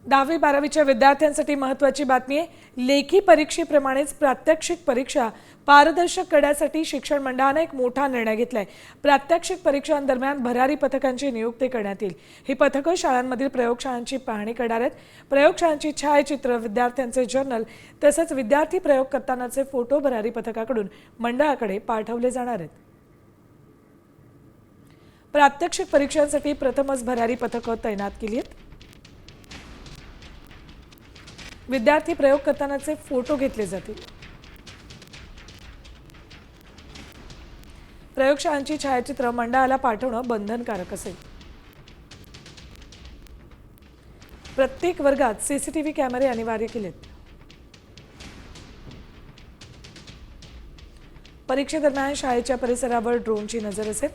10वी-12वीच्या विद्यार्थ्यांसाठी महत्त्वाची बातमी आहे। लेखी परीक्षेप्रमाणेच प्रात्यक्षिक परीक्षा पारदर्शक करण्यासाठी शिक्षण मंडळाने एक मोठा निर्णय घेतलाय। प्रात्यक्षिक परीक्षांदरम्यान भरारी पथकांची नियुक्ती करण्यात येईल। ही पथकं शाळांमधील प्रयोगशाळांची पाहणी करणार आहेत। प्रयोगशाळांची छायाचित्र, विद्यार्थ्यांचे जर्नल तसंच विद्यार्थी प्रयोग करतानाचे फोटो भरारी पथकाकडून मंडळाकडे पाठवले जाणार आहेत। प्रात्यक्षिक परीक्षांसाठी प्रथमच भरारी पथकं तैनात केली आहेत। विद्यार्थी प्रयोग करतानाचे फोटो घेतले जातील। प्रयोगशाळांची छायाचित्र मंडळाला पाठवणं बंधनकारक असेल। प्रत्येक वर्गात सीसीटीव्ही कॅमेरे अनिवार्य केलेत। परीक्षेदरम्यान शाळेच्या परिसरावर ड्रोनची नजर असेल।